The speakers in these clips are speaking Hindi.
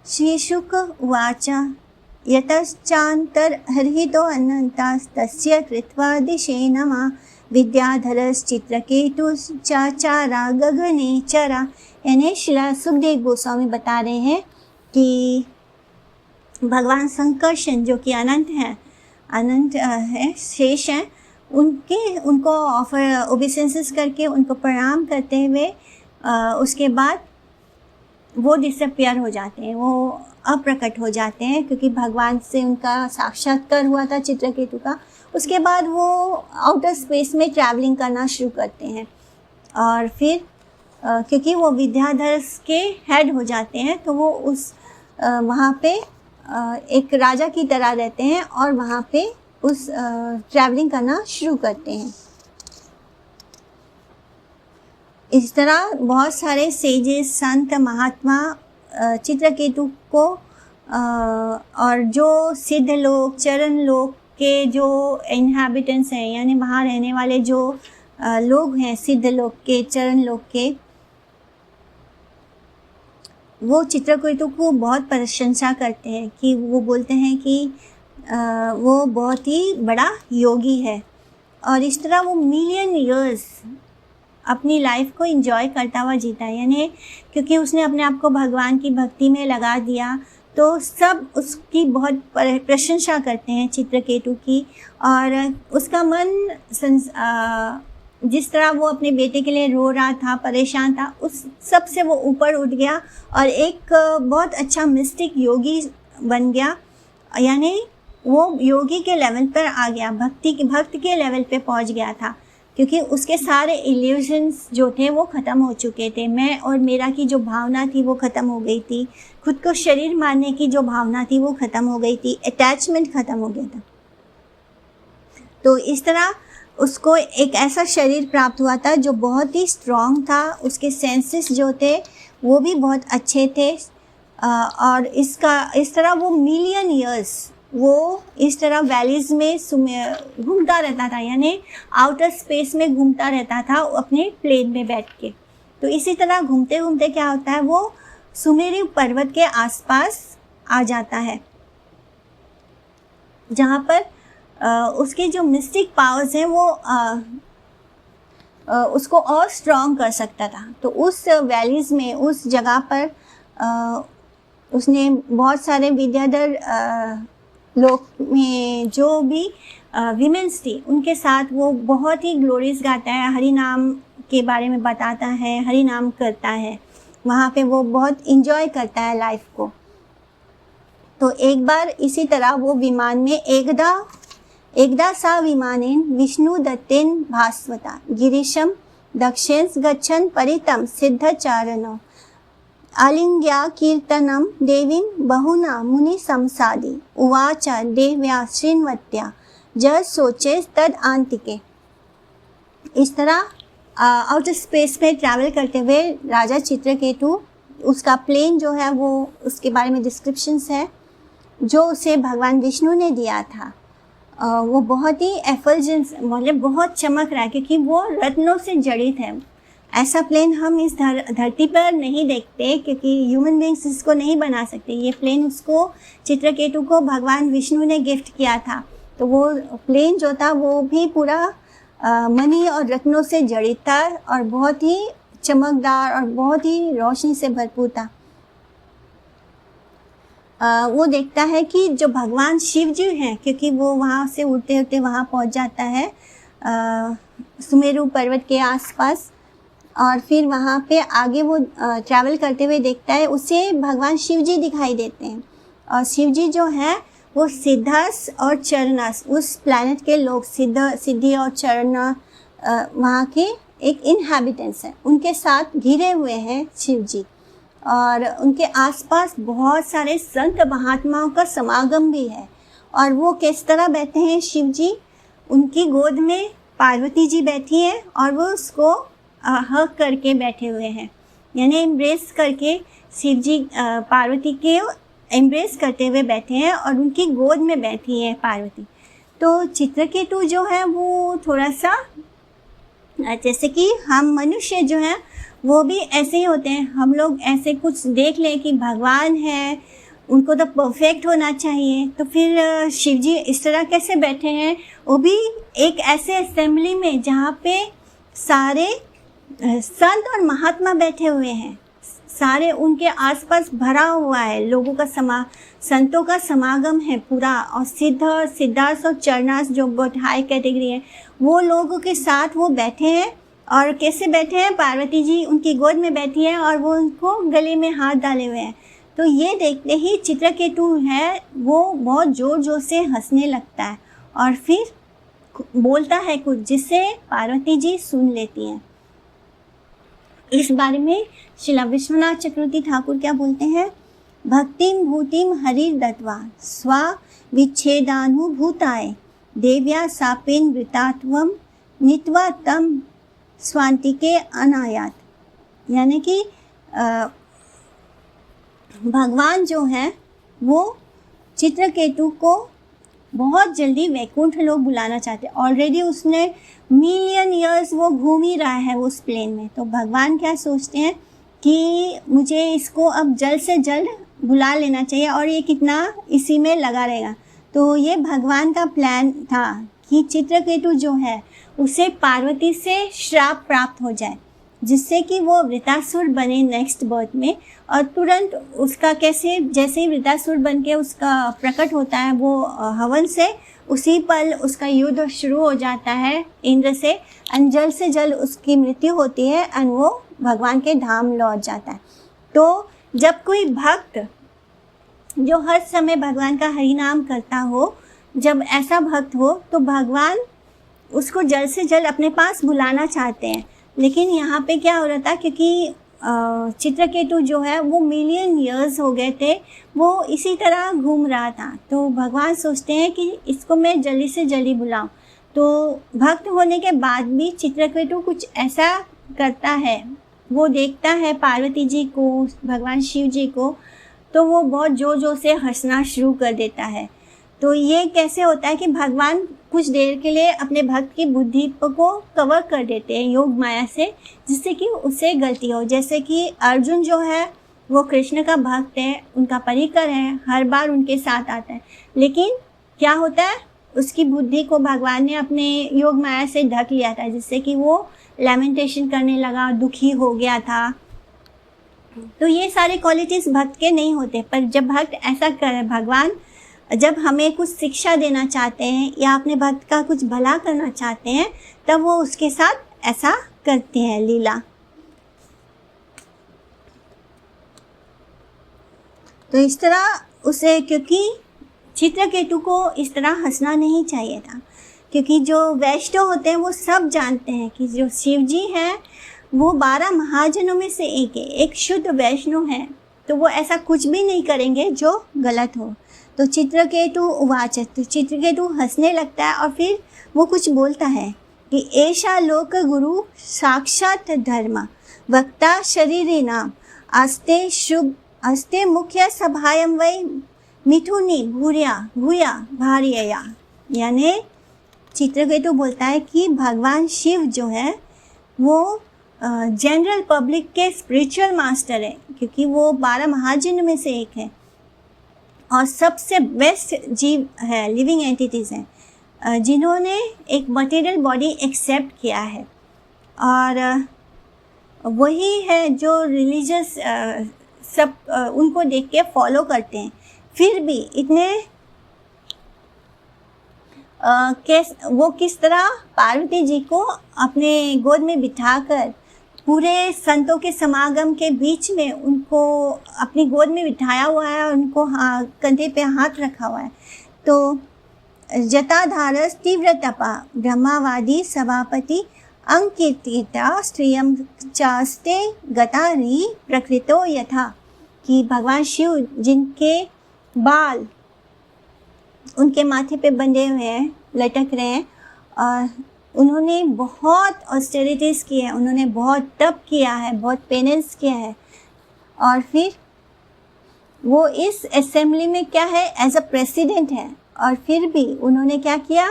श्रीशुक उवाच यतश्चान्तर्हितो अनन्तास्तस्य कृत्वा दिशे नमः विद्याधरश्चित्रकेतुश्चाचारा गगने चरा। यानी श्रीला सुखदेव गोस्वामी बता रहे हैं कि भगवान संकर्षण जो कि अनंत है, शेष हैं, उनको ऑफर ओबेसेंसेस करके उनको प्रणाम करते हुए उसके बाद वो डिसअपियर हो जाते हैं, वो अप्रकट हो जाते हैं, क्योंकि भगवान से उनका साक्षात्कार हुआ था चित्रकेतु का। उसके बाद वो आउटर स्पेस में ट्रैवलिंग करना शुरू करते हैं और फिर क्योंकि वो विद्याधर के हेड हो जाते हैं तो वो उस वहाँ पे एक राजा की तरह रहते हैं और वहाँ पे उस ट्रैवलिंग करना शुरू करते हैं। इस तरह बहुत सारे सेजेस, संत, महात्मा चित्रकेतु को और जो सिद्ध लोग, चरण लोग के जो इनहैबिटेंट्स हैं, यानी वहाँ रहने वाले जो लोग हैं, सिद्ध लोग के, चरण लोग के, वो चित्रकेतु को बहुत प्रशंसा करते हैं कि वो बोलते हैं कि वो बहुत ही बड़ा योगी है। और इस तरह वो मिलियन ईयर्स अपनी लाइफ को एंजॉय करता हुआ जीता है, यानी क्योंकि उसने अपने आप को भगवान की भक्ति में लगा दिया तो सब उसकी बहुत प्रशंसा करते हैं चित्रकेतु की। और उसका मन जिस तरह वो अपने बेटे के लिए रो रहा था, परेशान था, उस सब से वो ऊपर उठ गया और एक बहुत अच्छा मिस्टिक योगी बन गया, यानी वो योगी के लेवल पर आ गया, भक्त के लेवल पे पहुंच गया था, क्योंकि उसके सारे इल्यूजन्स जो थे वो ख़त्म हो चुके थे। मैं और मेरा की जो भावना थी वो ख़त्म हो गई थी, खुद को शरीर मानने की जो भावना थी वो ख़त्म हो गई थी, अटैचमेंट ख़त्म हो गया था। तो इस तरह उसको एक ऐसा शरीर प्राप्त हुआ था जो बहुत ही स्ट्रॉन्ग था, उसके सेंसेस जो थे वो भी बहुत अच्छे थे। और इस तरह वो मिलियन ईयर्स वो इस तरह वैलीज़ में घूमता रहता था, यानी आउटर स्पेस में घूमता रहता था अपने प्लेन में बैठ के। तो इसी तरह घूमते घूमते क्या होता है, वो सुमेरु पर्वत के आसपास आ जाता है, जहाँ पर उसके जो मिस्टिक पावर्स हैं वो उसको और स्ट्रॉन्ग कर सकता था। तो उस वैलीज़ में, उस जगह पर उसने बहुत सारे विद्याधर लोग में जो भी विमेंस थी उनके साथ वो बहुत ही ग्लोरीज गाता है, हरि नाम के बारे में बताता है, हरि नाम करता है, वहाँ पे वो बहुत इंजॉय करता है लाइफ को। तो एक बार इसी तरह वो विमान में एकदा सा विमानेन विष्णु दत्तेन भास्वता गिरीशम दक्षिण गच्छन् परितं सिद्धचारणो आलिंग्या कीर्तनम देवीं बहुना मुनि संसादि उवाच देव्या श्रृण्वत्या ज सोचे तद आंतिके। इस तरह आउटर स्पेस में ट्रैवल करते हुए राजा चित्रकेतु, उसका प्लेन जो है वो उसके बारे में डिस्क्रिप्शंस है जो उसे भगवान विष्णु ने दिया था। वो बहुत ही एफल्जेंस, मतलब बहुत चमक रहा है, क्योंकि वो रत्नों से जड़ित है। ऐसा प्लेन हम इस धरती पर नहीं देखते, क्योंकि ह्यूमन बींग्स इसको नहीं बना सकते। ये प्लेन उसको, चित्रकेतु को भगवान विष्णु ने गिफ्ट किया था। तो वो प्लेन जो था वो भी पूरा मणि और रत्नों से जड़ित था और बहुत ही चमकदार और बहुत ही रोशनी से भरपूर था। वो देखता है कि जो भगवान शिव जी हैं, क्योंकि वो वहाँ से उड़ते उड़ते वहाँ पहुँच जाता है सुमेरु पर्वत के आसपास, और फिर वहाँ पे आगे वो ट्रैवल करते हुए देखता है उसे भगवान शिव जी दिखाई देते हैं। और शिव जी जो हैं वो सिद्धस और चरणस, उस प्लैनेट के लोग, सिद्धि और चरण वहाँ के एक इनहैबिटेंट्स हैं, उनके साथ घिरे हुए हैं शिव जी। और उनके आसपास बहुत सारे संत महात्माओं का समागम भी है। और वो किस तरह बैठे हैं शिव जी, उनकी गोद में पार्वती जी बैठी हैं और वो उसको हग करके बैठे हुए हैं, यानी एम्ब्रेस करके शिव जी पार्वती के एम्ब्रेस करते हुए बैठे हैं और उनकी गोद में बैठी है पार्वती। तो चित्रकेतु जो है वो थोड़ा सा जैसे कि हम मनुष्य जो हैं वो भी ऐसे ही होते हैं। हम लोग ऐसे कुछ देख लें कि भगवान है, उनको तो परफेक्ट होना चाहिए, तो फिर शिव जी इस तरह कैसे बैठे हैं, वो भी एक ऐसे असेंबली में जहाँ पे सारे संत और महात्मा बैठे हुए हैं, सारे उनके आसपास भरा हुआ है, लोगों का संतों का समागम है पूरा, और सिद्धार्थ और चरणास जो बहुत हाई कैटेगरी है, वो लोगों के साथ वो बैठे हैं। और कैसे बैठे हैं, पार्वती जी उनकी गोद में बैठी है और वो उनको गले में हाथ डाले हुए हैं। तो ये देखते ही चित्रकेतु है वो बहुत ज़ोर ज़ोर से हंसने लगता है और फिर बोलता है कुछ, जिससे पार्वती जी सुन लेती हैं। इस बारे में श्रीला विश्वनाथ चक्रवर्ती ठाकुर क्या बोलते हैं, भक्तिम भूतिम हरिर दत्वा स्वा विच्छेदानुभूताय देव्या सापेन वृतात्वम नित्वा तम स्वांतिके अनायात। यानी कि भगवान जो है वो चित्रकेतु को बहुत जल्दी वैकुंठ लोक बुलाना चाहते हैं। ऑलरेडी उसने मिलियन ईयर्स वो घूम ही रहा है उस प्लेन में, तो भगवान क्या सोचते हैं कि मुझे इसको अब जल्द से जल्द बुला लेना चाहिए और ये कितना इसी में लगा रहेगा। तो ये भगवान का प्लान था कि चित्रकेतु जो है उसे पार्वती से श्राप प्राप्त हो जाए, जिससे कि वो वृतासुर बने नेक्स्ट बर्थ में। और तुरंत उसका कैसे, जैसे ही वृतासुर बन के उसका प्रकट होता है वो हवन से, उसी पल उसका युद्ध शुरू हो जाता है इंद्र से, और जल्द से जल्द उसकी मृत्यु होती है और वो भगवान के धाम लौट जाता है। तो जब कोई भक्त जो हर समय भगवान का हरि नाम करता हो, जब ऐसा भक्त हो तो भगवान उसको जल्द से जल्द अपने पास बुलाना चाहते हैं। लेकिन यहाँ पे क्या हो रहा था, क्योंकि चित्रकेतु जो है वो मिलियन ईयर्स हो गए थे, वो इसी तरह घूम रहा था। तो भगवान सोचते हैं कि इसको मैं जल्दी से जल्दी बुलाऊं। तो भक्त होने के बाद भी चित्रकेतु कुछ ऐसा करता है, वो देखता है पार्वती जी को, भगवान शिव जी को, तो वो बहुत ज़ोर ज़ोर से हंसना शुरू कर देता है। तो ये कैसे होता है कि भगवान कुछ देर के लिए अपने भक्त की बुद्धि को कवर कर देते हैं योग माया से, जिससे कि उससे गलती हो। जैसे कि अर्जुन जो है वो कृष्ण का भक्त है, उनका परिकर है, हर बार उनके साथ आता है, लेकिन क्या होता है, उसकी बुद्धि को भगवान ने अपने योग माया से ढक लिया था, जिससे कि वो लैमेंटेशन करने लगा, दुखी हो गया था। तो ये सारे क्वालिटीज़ भक्त के नहीं होते। पर जब भक्त ऐसा करे, भगवान जब हमें कुछ शिक्षा देना चाहते हैं या अपने भक्त का कुछ भला करना चाहते हैं, तब वो उसके साथ ऐसा करते हैं लीला। तो इस तरह उसे, क्योंकि चित्रकेतु को इस तरह हंसना नहीं चाहिए था, क्योंकि जो वैष्णव होते हैं वो सब जानते हैं कि जो शिव जी हैं वो 12 महाजनों में से एक है, एक शुद्ध वैष्णव है, तो वो ऐसा कुछ भी नहीं करेंगे जो गलत हो। तो चित्रकेतु उवाच, तो चित्रकेतु हंसने लगता है और फिर वो कुछ बोलता है कि ऐशा लोक गुरु साक्षात धर्म वक्ता शरीरे नाम अस्ते मुख्य सभायम वै मिथुनी भूया भार्यया। यानी चित्रकेतु बोलता है कि भगवान शिव जो है वो जनरल पब्लिक के स्पिरिचुअल मास्टर है, क्योंकि वो 12 महाजन में से एक है और सबसे बेस्ट जीव है, लिविंग एंटिटीज़ हैं, जिन्होंने एक मटेरियल बॉडी एक्सेप्ट किया है। और वही है जो रिलीजियस सब उनको देख के फॉलो करते हैं। फिर भी इतने वो किस तरह पार्वती जी को अपने गोद में बिठाकर पूरे संतों के समागम के बीच में उनको अपनी गोद में बिठाया हुआ है और उनको कंधे पे हाथ रखा हुआ है। तो जटाधारस तीव्र तपा ब्रह्मावादी सभापति अंकिता स्त्रियम चास्ते गतारी प्रकृतो यथा, कि भगवान शिव जिनके बाल उनके माथे पे बंधे हुए हैं, लटक रहे हैं, और उन्होंने बहुत ऑस्टेरिटीज़ की है, उन्होंने बहुत तप किया है, बहुत पेनेंस किया है, और फिर वो इस असेंबली में क्या है, एज अ प्रेसिडेंट है, और फिर भी उन्होंने क्या किया,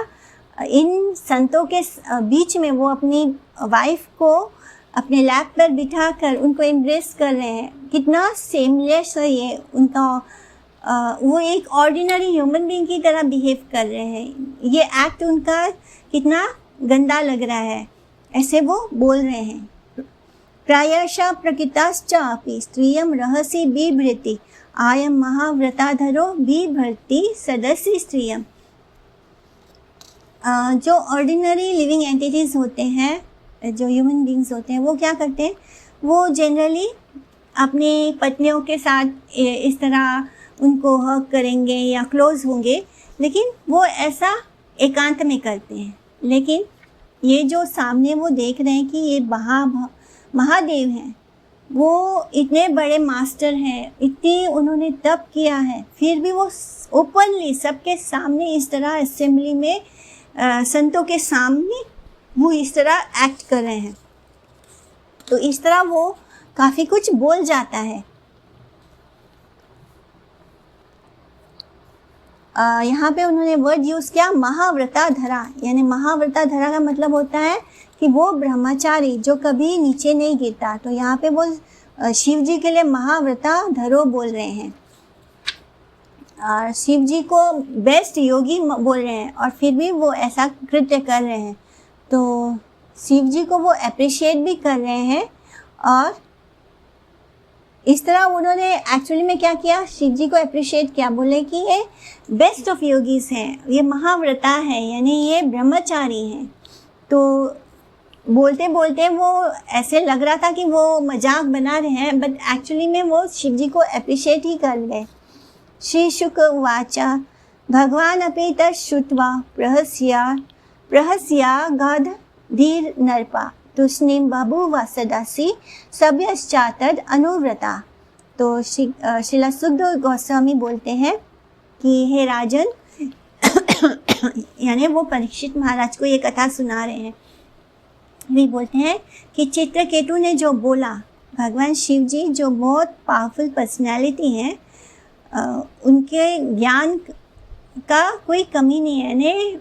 इन संतों के बीच में वो अपनी वाइफ को अपने लैप पर बिठाकर उनको एम्ब्रेस कर रहे हैं। कितना सेमलेस है ये उनका। वो एक ऑर्डिनरी ह्यूमन बीइंग की तरह बिहेव कर रहे हैं। ये एक्ट उनका कितना गंदा लग रहा है, ऐसे वो बोल रहे हैं। प्रायशः प्रकृताश्च अपि स्त्रियं रहसि बिभ्रति आयं महाव्रताधरो बिभर्ति सदसि स्त्रियं। जो ऑर्डिनरी लिविंग एंटिटीज़ होते हैं, जो ह्यूमन बींग्स होते हैं, वो क्या करते हैं, वो जनरली अपनी पत्नियों के साथ इस तरह उनको हग करेंगे या क्लोज होंगे, लेकिन वो ऐसा एकांत में करते हैं। लेकिन ये जो सामने वो देख रहे हैं कि ये महादेव हैं, वो इतने बड़े मास्टर हैं, इतनी उन्होंने तप किया है, फिर भी वो ओपनली सबके सामने इस तरह असेंबली में संतों के सामने वो इस तरह एक्ट कर रहे हैं। तो इस तरह वो काफ़ी कुछ बोल जाता है। यहाँ पे उन्होंने वर्ड यूज़ किया महाव्रताधरा, यानी महाव्रताधरा का मतलब होता है कि वो ब्रह्मचारी जो कभी नीचे नहीं गिरता। तो यहाँ पे वो शिव जी के लिए महाव्रताधरो बोल रहे हैं, और शिव जी को बेस्ट योगी बोल रहे हैं, और फिर भी वो ऐसा कृत्य कर रहे हैं। तो शिव जी को वो अप्रिशिएट भी कर रहे हैं। और इस तरह उन्होंने एक्चुअली में क्या किया, शिव जी को अप्रिशिएट किया, बोले कि ये बेस्ट ऑफ योगीज हैं, ये महाव्रता है, यानी ये ब्रह्मचारी हैं। तो बोलते बोलते वो ऐसे लग रहा था कि वो मजाक बना रहे हैं, बट एक्चुअली में वो शिव जी को अप्रिशिएट ही कर रहे। श्री शुक उवाच भगवान अपि तत् श्रुत्वा प्रहस्या गाध धीर नरपा तुष्णीं बभूव सदासि सभ्यश्चातद अनुव्रता। तो श्रीला सुखदेव गोस्वामी बोलते हैं कि हे राजन, यानी वो परीक्षित महाराज को ये कथा सुना रहे हैं। वे बोलते हैं कि चित्रकेतु ने जो बोला, भगवान शिव जी जो बहुत पावरफुल पर्सनैलिटी हैं, उनके ज्ञान का कोई कमी नहीं है, यानी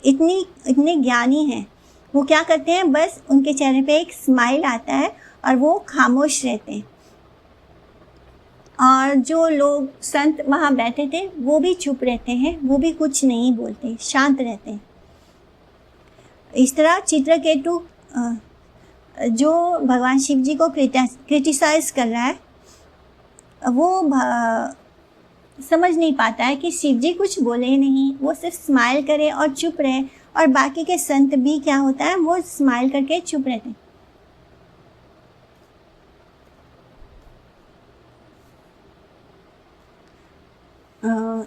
इतने ज्ञानी हैं। वो क्या करते हैं, बस उनके चेहरे पे एक स्माइल आता है और वो खामोश रहते हैं। और जो लोग संत वहाँ बैठे थे वो भी चुप रहते हैं, वो भी कुछ नहीं बोलते, शांत रहते हैं। इस तरह चित्रकेतु जो भगवान शिव जी को क्रिटिसाइज कर रहा है, वो समझ नहीं पाता है कि शिव जी कुछ बोले नहीं, वो सिर्फ स्माइल करे और चुप रहे। और बाकी के संत भी क्या होता है, वो स्माइल करके चुप रहते हैं।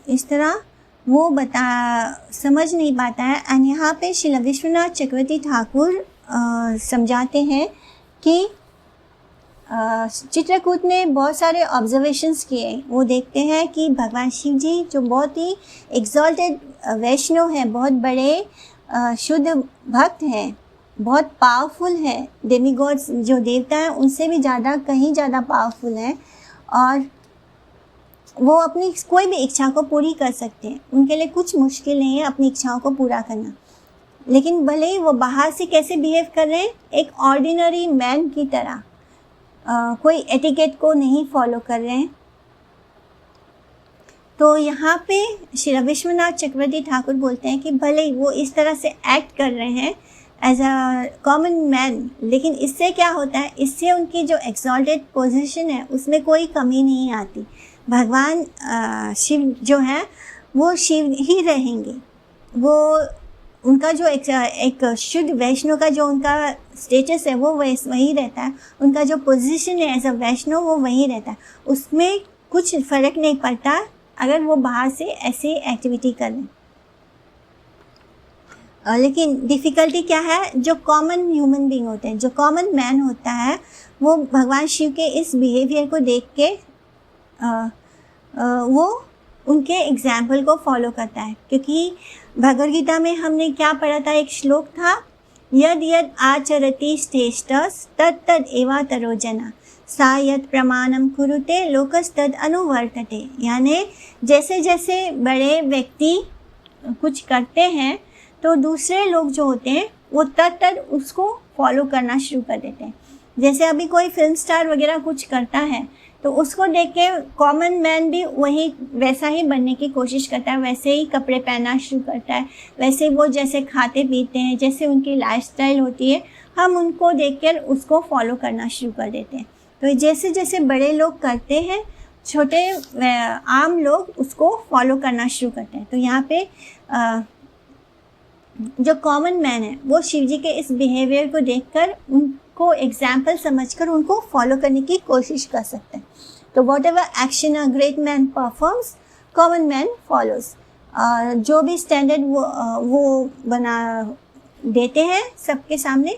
इस तरह वो समझ नहीं पाता है। और यहाँ पे श्रील विश्वनाथ चक्रवर्ती ठाकुर समझाते हैं कि चित्रकूट ने बहुत सारे ऑब्जर्वेशंस किए। वो देखते हैं कि भगवान शिव जी जो बहुत ही एग्जॉल्टेड वैष्णव हैं, बहुत बड़े शुद्ध भक्त हैं, बहुत पावरफुल हैं, डेमीगॉड्स जो देवता हैं उनसे भी ज़्यादा, कहीं ज़्यादा पावरफुल हैं, और वो अपनी कोई भी इच्छा को पूरी कर सकते हैं। उनके लिए कुछ मुश्किल नहीं है अपनी इच्छाओं को पूरा करना। लेकिन भले ही वो बाहर से कैसे बिहेव कर रहे हैं, एक ऑर्डिनरी मैन की तरह, कोई एटिकेट को नहीं फॉलो कर रहे हैं। तो यहाँ पे श्री विश्वनाथ चक्रवर्ती ठाकुर बोलते हैं कि भले ही वो इस तरह से एक्ट कर रहे हैं एज अ कॉमन मैन, लेकिन इससे क्या होता है, इससे उनकी जो एक्सॉल्टेड पोजीशन है उसमें कोई कमी नहीं आती। भगवान शिव जो है वो शिव ही रहेंगे। वो उनका जो एक शुद्ध वैष्णव का जो उनका स्टेटस है वो वही रहता है। उनका जो पोजीशन है एज अ वैष्णव वो वही रहता है, उसमें कुछ फ़र्क नहीं पड़ता अगर वो बाहर से ऐसी एक्टिविटी करें। लेकिन डिफ़िकल्टी क्या है, जो कॉमन ह्यूमन बीइंग होते हैं, जो कॉमन मैन होता है, वो भगवान शिव के इस बिहेवियर को देख के वो उनके एग्जाम्पल को फॉलो करता है। क्योंकि भगवद गीता में हमने क्या पढ़ा था, एक श्लोक था, यद यद आचरति श्रेष्ठस् तत् तद एवातरो जना सा यत् प्रमाणम कुरुते लोकस्तद अनुवर्तते। यानी जैसे जैसे बड़े व्यक्ति कुछ करते हैं तो दूसरे लोग जो होते हैं वो तद उसको फॉलो करना शुरू कर देते हैं। जैसे अभी कोई फिल्म स्टार वगैरह कुछ करता है तो उसको देख के कॉमन मैन भी वही वैसा ही बनने की कोशिश करता है, वैसे ही कपड़े पहनना शुरू करता है, वैसे वो जैसे खाते पीते हैं, जैसे उनकी लाइफस्टाइल होती है, हम उनको देखकर उसको फॉलो करना शुरू कर देते हैं। तो जैसे जैसे बड़े लोग करते हैं, छोटे आम लोग उसको फॉलो करना शुरू करते हैं। तो यहाँ पे जो कॉमन मैन है वो शिव जी के इस बिहेवियर को देखकर उनको एग्जाम्पल समझकर उनको फॉलो करने की कोशिश कर सकते हैं। तो what ever action a great man performs common man follows. जो भी स्टैंडर्ड वो बना देते हैं सबके सामने,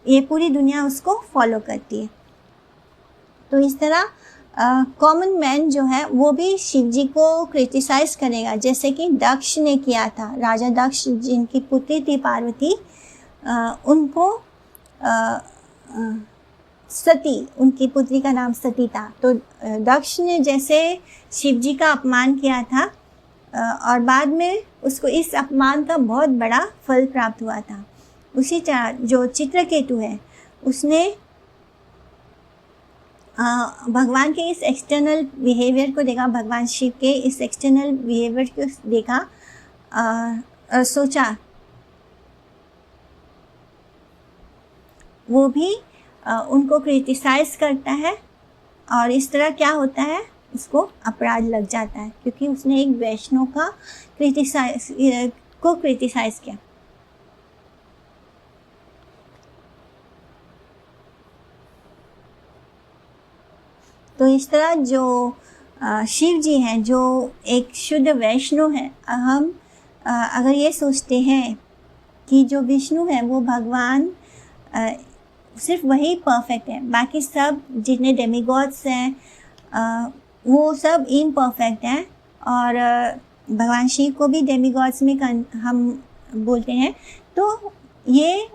ये पूरी दुनिया उसको फॉलो करती है। तो इस तरह कॉमन मैन जो है वो भी शिव जी को क्रिटिसाइज करेगा, जैसे कि दक्ष ने किया था। राजा दक्ष जिनकी पुत्री थी पार्वती, उनको सती, उनकी पुत्री का नाम सती था। तो दक्ष ने जैसे शिव जी का अपमान किया था और बाद में उसको इस अपमान का बहुत बड़ा फल प्राप्त हुआ था। उसी तरह जो चित्रकेतु है उसने भगवान के इस एक्सटर्नल बिहेवियर को देखा, भगवान शिव के इस एक्सटर्नल बिहेवियर को देखा और सोचा वो भी उनको क्रिटिसाइज करता है और इस तरह क्या होता है, उसको अपराध लग जाता है क्योंकि उसने एक वैष्णव का क्रिटिसाइज किया। तो इस तरह जो शिव जी हैं, जो एक शुद्ध वैष्णव है, हम अगर ये सोचते हैं कि जो विष्णु है वो भगवान सिर्फ वही परफेक्ट है, बाकी सब जितने डेमीगॉड्स हैं वो सब इम्परफेक्ट हैं, और भगवान शिव को भी डेमीगॉड्स में हम बोलते हैं, तो ये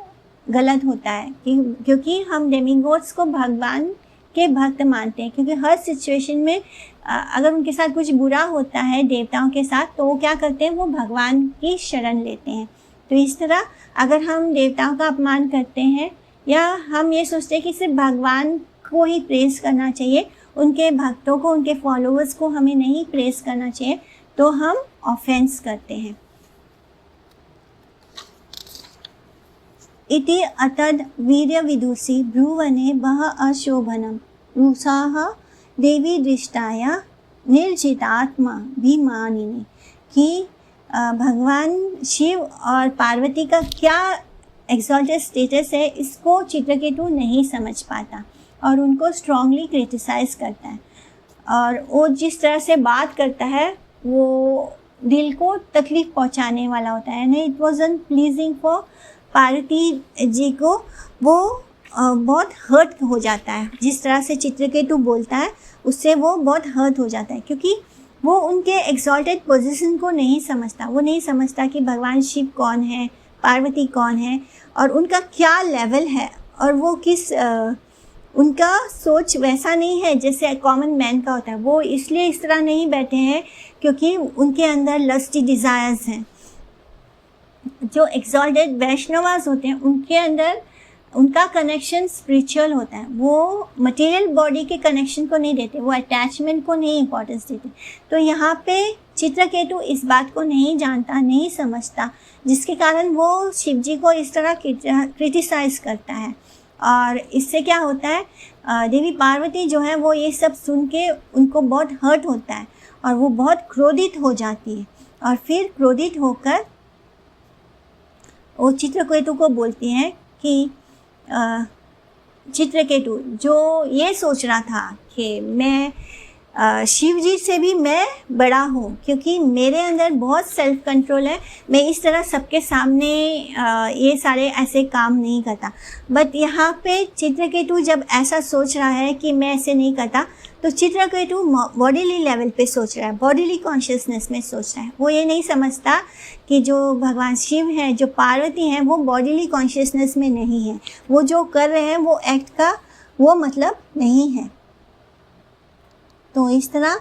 गलत होता है क्योंकि हम डेमीगॉड्स को भगवान के भक्त मानते हैं। क्योंकि हर सिचुएशन में अगर उनके साथ कुछ बुरा होता है देवताओं के साथ, तो वो क्या करते हैं, वो भगवान की शरण लेते हैं। तो इस तरह अगर हम देवताओं का अपमान करते हैं या हम ये सोचते हैं कि सिर्फ भगवान को ही प्रेज करना चाहिए, उनके भक्तों को, उनके फॉलोअर्स को हमें नहीं प्रेज करना चाहिए, तो हम ऑफेंस करते हैं। इति अतद वीर्य विदुषी भ्रुवने बह अशोभनम रुषाः देवी दृष्टाया निर्जितात्मा भीमानिनी। कि भगवान शिव और पार्वती का क्या एक्सॉल्टेड स्टेटस है, इसको चित्रकेतु नहीं समझ पाता और उनको स्ट्रांगली क्रिटिसाइज करता है, और वो जिस तरह से बात करता है वो दिल को तकलीफ पहुंचाने वाला होता है। नहीं, it was अनप्लीजिंग for Parvati ji को, वो बहुत हर्ट हो जाता है। जिस तरह से चित्रकेतु बोलता है उससे वो बहुत हर्ट हो जाता है, क्योंकि वो उनके एक्सॉल्टेड पोजीशन को नहीं समझता। वो नहीं समझता कि भगवान शिव कौन है, पार्वती कौन है और उनका क्या लेवल है, और वो किस उनका सोच वैसा नहीं है जैसे कॉमन मैन का होता है। वो इसलिए इस तरह नहीं बैठे हैं क्योंकि उनके अंदर लस्टी डिज़ायर्स हैं। जो एक्सॉल्टेड वैष्णवास होते हैं उनके अंदर उनका कनेक्शन स्पिरिचुअल होता है। वो मटेरियल बॉडी के कनेक्शन को नहीं देते, वो अटैचमेंट को नहीं इम्पोर्टेंस देते। तो यहाँ पे चित्रकेतु इस बात को नहीं जानता, नहीं समझता, जिसके कारण वो शिव जी को इस तरह क्रिटिसाइज करता है। और इससे क्या होता है, देवी पार्वती जो है वो ये सब सुन के उनको बहुत हर्ट होता है और वो बहुत क्रोधित हो जाती है, और फिर क्रोधित होकर वो चित्रकेतु को बोलती हैं कि चित्रकेतु जो ये सोच रहा था कि मैं शिव जी से भी मैं बड़ा हूँ, क्योंकि मेरे अंदर बहुत सेल्फ कंट्रोल है, मैं इस तरह सबके सामने ये सारे ऐसे काम नहीं करता। बट यहाँ पे चित्रकेतु जब ऐसा सोच रहा है कि मैं ऐसे नहीं करता, तो चित्रकेतु बॉडीली लेवल पे सोच रहा है, बॉडीली कॉन्शियसनेस में सोच रहा है। वो ये नहीं समझता कि जो भगवान शिव हैं, जो पार्वती हैं, वो बॉडीली कॉन्शियसनेस में नहीं है। वो जो कर रहे हैं वो एक्ट का वो मतलब नहीं है। तो इस तरह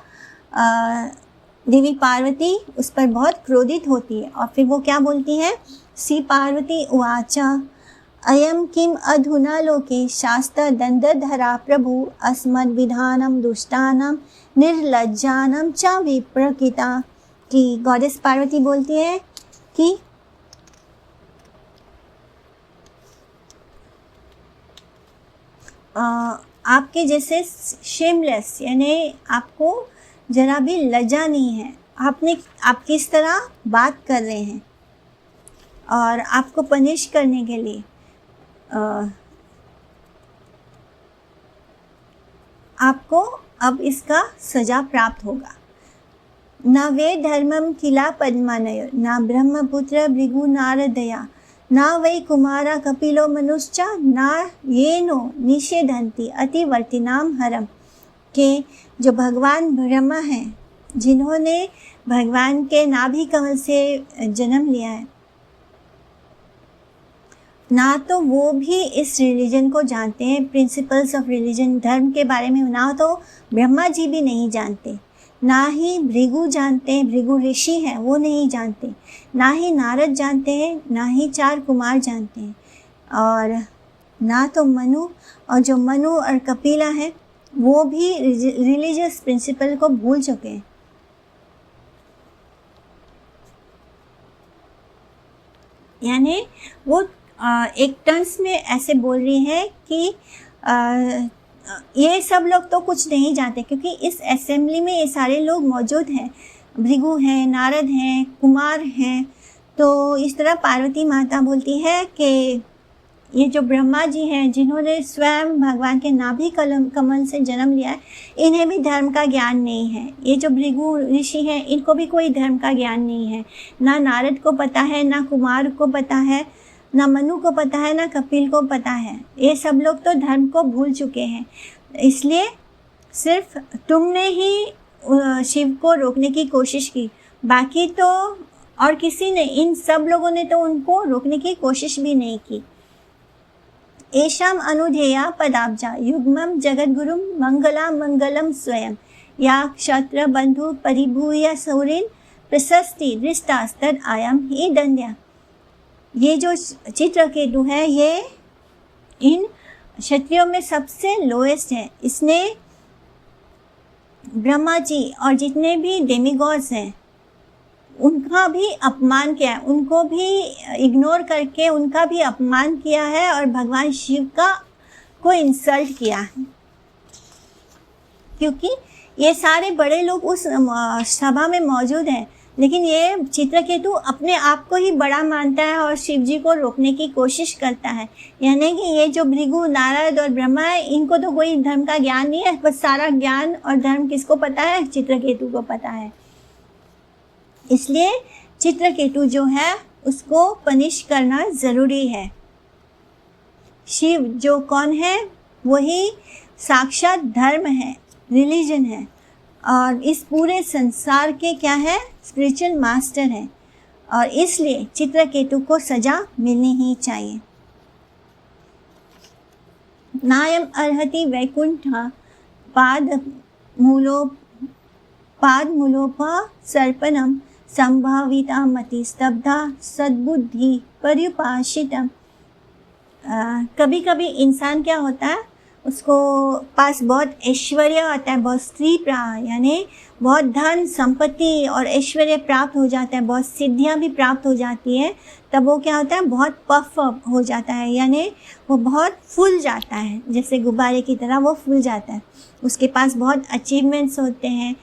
देवी पार्वती उस पर बहुत क्रोधित होती है, और फिर वो क्या बोलती हैं, सी पार्वती उवाचा अयम किम अधुना लोके शास्त्र दंडधरा प्रभु अस्मद् विधानम दुष्टानम निर्लज्जानम च विप्रकिता। कि गॉडेस पार्वती बोलती है कि आपके जैसे शेमलेस, यानी आपको जरा भी लज्जा नहीं है, आप किस तरह बात कर रहे हैं, और आपको पनिश करने के लिए आपको अब इसका सजा प्राप्त होगा। न वे धर्मम किला पद्मानयो न ब्रह्मपुत्र भृगु नारदया न वै कुमारा कपिलो मनुष्चा न ये नो निषेधंती अतिवर्तिनाम हरम। के जो भगवान ब्रह्मा हैं, जिन्होंने भगवान के नाभि कमल से जन्म लिया है, ना तो वो भी इस रिलीजन को जानते हैं, प्रिंसिपल्स ऑफ रिलीजन, धर्म के बारे में ना तो ब्रह्मा जी भी नहीं जानते, ना ही भृगु जानते हैं, भृगु ऋषि हैं वो नहीं जानते, ना ही नारद जानते हैं, ना ही 4 कुमार जानते हैं, और ना तो मनु, और जो मनु और कपिला हैं वो भी रिलीजियस प्रिंसिपल को भूल चुके हैं। यानी वो एक टर्म्स में ऐसे बोल रही है कि ये सब लोग तो कुछ नहीं जानते, क्योंकि इस असेंबली में ये सारे लोग मौजूद हैं, भृगु हैं, नारद हैं, कुमार हैं। तो इस तरह पार्वती माता बोलती है कि ये जो ब्रह्मा जी हैं, जिन्होंने स्वयं भगवान के नाभि कमल से जन्म लिया है, इन्हें भी धर्म का ज्ञान नहीं है। ये जो भृगु ऋषि हैं, इनको भी कोई धर्म का ज्ञान नहीं है, ना नारद को पता है, ना कुमार को पता है, ना मनु को पता है, ना कपिल को पता है। ये सब लोग तो धर्म को भूल चुके हैं। इसलिए सिर्फ तुमने ही शिव को रोकने की कोशिश की, बाकी तो और किसी ने, इन सब लोगों ने तो उनको रोकने की कोशिश भी नहीं की। एषाम अनुधेया पदाब्जा युग्मम जगद्गुरुम मंगला मंगलम स्वयं या क्षत्र बंधु परिभूय सौरिन प्रशस्ति दृष्टास्तद आयम ही दंड्या। ये जो चित्रकेतु है, ये इन क्षत्रियों में सबसे लोएस्ट है। इसने ब्रह्मा जी और जितने भी डेमिगॉड्स हैं उनका भी अपमान किया है, उनको भी इग्नोर करके उनका भी अपमान किया है, और भगवान शिव का को इंसल्ट किया है। क्योंकि ये सारे बड़े लोग उस सभा में मौजूद हैं, लेकिन ये चित्रकेतु अपने आप को ही बड़ा मानता है और शिव जी को रोकने की कोशिश करता है। यानी कि ये जो भृगु, नारद और ब्रह्मा है, इनको तो कोई धर्म का ज्ञान नहीं है, बस सारा ज्ञान और धर्म किसको पता है? चित्रकेतु को पता है। इसलिए चित्रकेतु जो है उसको पनिश करना ज़रूरी है। शिव जो कौन है? वही साक्षात धर्म है, रिलीजन है, और इस पूरे संसार के क्या है? स्पिरिचुअल मास्टर है, और इसलिए चित्रकेतु को सजा मिलनी ही चाहिए। नायम अर्हति वैकुंठ पादमूलोपसर्पणम संभाविता मति स्तब्धा सद्बुद्धि पर्युपासितम। कभी कभी इंसान क्या होता है, उसको पास बहुत ऐश्वर्य आता है, बहुत स्त्री यानी बहुत धन संपत्ति और ऐश्वर्य प्राप्त हो जाता है, बहुत सिद्धियां भी प्राप्त हो जाती है, तब वो क्या होता है? बहुत पफ हो जाता है, यानी वो बहुत फूल जाता है, जैसे गुब्बारे की तरह वो फूल जाता है। उसके पास बहुत अचीवमेंट्स होते हैं,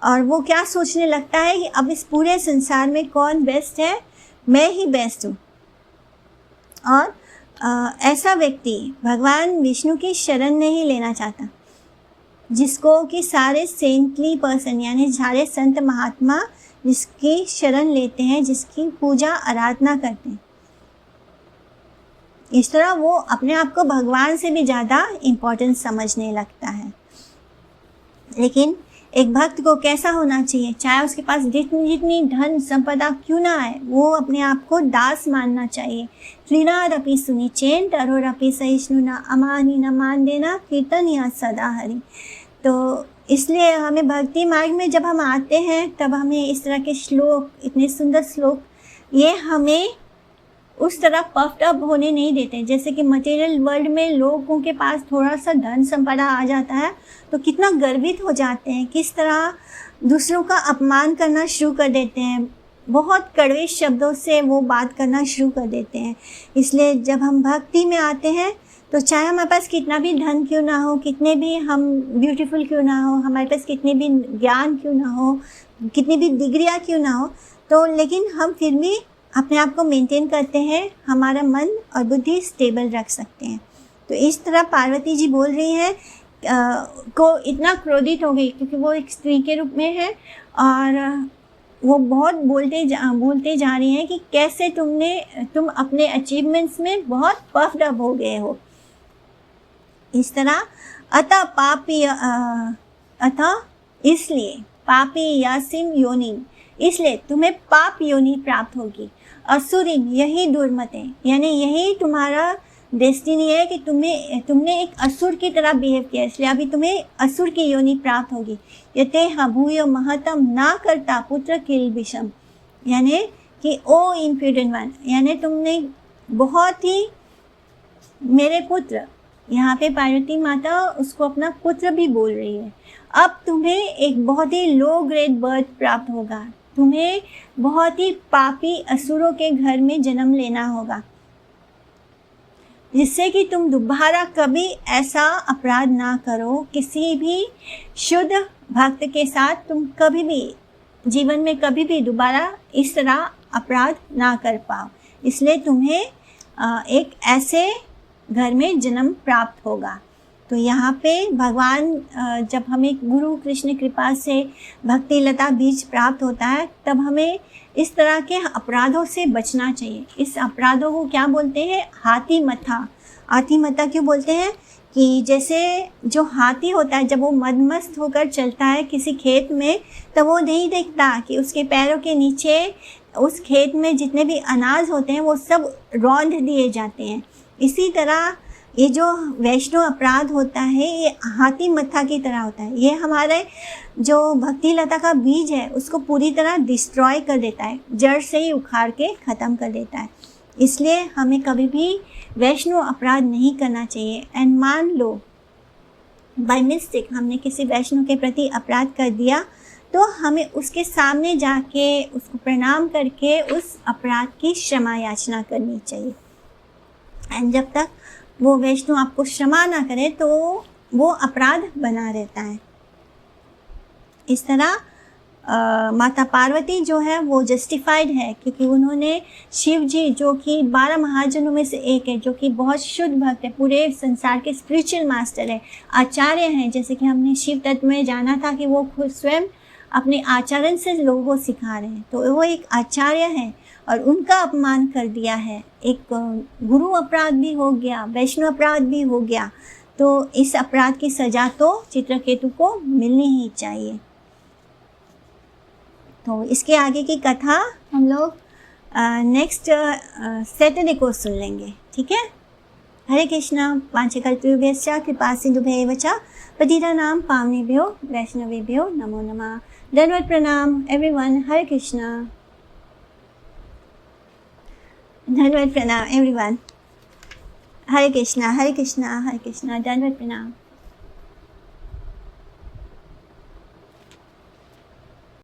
और वो क्या सोचने लगता है कि अब इस पूरे संसार में कौन बेस्ट है? मैं ही बेस्ट हूँ। और ऐसा व्यक्ति भगवान विष्णु की शरण नहीं लेना चाहता, जिसको कि सारे सेंटली पर्सन यानी सारे संत महात्मा जिसकी शरण लेते हैं, जिसकी पूजा आराधना करते हैं। इस तरह वो अपने आप को भगवान से भी ज़्यादा इम्पोर्टेंस समझने लगता है। लेकिन एक भक्त को कैसा होना चाहिए? चाहे उसके पास जितनी धन संपदा क्यों ना आए, वो अपने आप को दास मानना चाहिए। त्रिनादपि सुनिचेन तरोरपि सहिष्णुना अमानी न मान देना कीर्तन या सदा हरि। तो इसलिए हमें भक्ति मार्ग में जब हम आते हैं, तब हमें इस तरह के श्लोक, इतने सुंदर श्लोक, ये हमें उस तरह पफ्ड अप होने नहीं देते। जैसे कि मटेरियल वर्ल्ड में लोगों के पास थोड़ा सा धन संपदा आ जाता है तो कितना गर्वित हो जाते हैं, किस तरह दूसरों का अपमान करना शुरू कर देते हैं, बहुत कड़वे शब्दों से वो बात करना शुरू कर देते हैं। इसलिए जब हम भक्ति में आते हैं तो चाहे हमारे पास कितना भी धन क्यों ना हो, कितने भी हम ब्यूटीफुल क्यों ना हो, हमारे पास कितने भी ज्ञान क्यों ना हो, कितनी भी डिग्रियाँ क्यों ना हो, तो लेकिन हम फिर भी अपने आप को मेंटेन करते हैं, हमारा मन और बुद्धि स्टेबल रख सकते हैं। तो इस तरह पार्वती जी बोल रही हैं को इतना क्रोधित हो गई क्योंकि वो एक स्त्री के रूप में है और वो बहुत बोलते जा रही हैं कि कैसे तुम अपने अचीवमेंट्स में बहुत पफ्ड अप हो गए हो। इस तरह अतः इसलिए पापी यासिम योनि, इसलिए तुम्हें पाप योनि प्राप्त होगी। असुरिन, यही दुर्मते, यानी यही तुम्हारा डेस्टिनी है कि तुमने एक असुर की तरह बिहेव किया, इसलिए अभी तुम्हें असुर की योनि प्राप्त होगी। यते भूयो महतम ना करता पुत्र किल विषम, यानी कि ओ इम्प्यूडेंट वन, यानी तुमने बहुत ही मेरे पुत्र, यहाँ पे पार्वती माता उसको अपना पुत्र भी बोल रही है, अब तुम्हें एक बहुत ही लो ग्रेड बर्थ प्राप्त होगा, तुम्हें बहुत ही पापी असुरों के घर में जन्म लेना होगा, जिससे कि तुम दोबारा कभी ऐसा अपराध ना करो। किसी भी शुद्ध भक्त के साथ तुम कभी भी जीवन में कभी भी दोबारा इस तरह अपराध ना कर पाओ, इसलिए तुम्हें एक ऐसे घर में जन्म प्राप्त होगा। तो यहाँ पे भगवान जब हमें गुरु कृष्ण कृपा से भक्ति लता बीज प्राप्त होता है तब हमें इस तरह के अपराधों से बचना चाहिए। इस अपराधों को क्या बोलते हैं? हाथी मथा। हाथी मथा क्यों बोलते हैं? कि जैसे जो हाथी होता है जब वो मदमस्त होकर चलता है किसी खेत में तब वो नहीं देखता कि उसके पैरों के नीचे उस खेत में जितने भी अनाज होते हैं वो सब रौंद दिए जाते हैं। इसी तरह ये जो वैष्णव अपराध होता है ये हाथी मत्था की तरह होता है। ये हमारे जो भक्ति लता का बीज है उसको पूरी तरह डिस्ट्रॉय कर देता है, जड़ से ही उखाड़ के ख़त्म कर देता है। इसलिए हमें कभी भी वैष्णव अपराध नहीं करना चाहिए। एंड मान लो बाय मिस्टेक हमने किसी वैष्णव के प्रति अपराध कर दिया तो हमें उसके सामने जाके उसको प्रणाम करके उस अपराध की क्षमा याचना करनी चाहिए। एंड जब तक वो वैष्णव आपको क्षमा ना करे तो वो अपराध बना रहता है। इस तरह माता पार्वती जो है वो जस्टिफाइड है क्योंकि उन्होंने शिव जी जो कि 12 महाजनों में से एक है, जो कि बहुत शुद्ध भक्त है, पूरे संसार के स्पिरिचुअल मास्टर है, आचार्य हैं। जैसे कि हमने शिव तत्व में जाना था कि वो खुद स्वयं अपने आचरण से लोगों को सिखा रहे हैं, तो वो एक आचार्य हैं और उनका अपमान कर दिया है। एक गुरु अपराध भी हो गया, वैष्णव अपराध भी हो गया, तो इस अपराध की सज़ा तो चित्रकेतु को मिलनी ही चाहिए। तो इसके आगे की कथा हम लोग नेक्स्ट सैटरडे को सुन लेंगे, ठीक है। हरे कृष्णा। वाञ्छकल्पतरुभ्यश्च कृपा सिन्धुभ्येव च पतितानां पावनेभ्यो वैष्णवेभ्यो नमो नमः। दंडवत प्रणाम एवरीवन। हरे कृष्णा। दंडवत प्रणाम एवरीवन। हरे कृष्णा हरे कृष्णा हरे कृष्णा। दंडवत प्रणाम।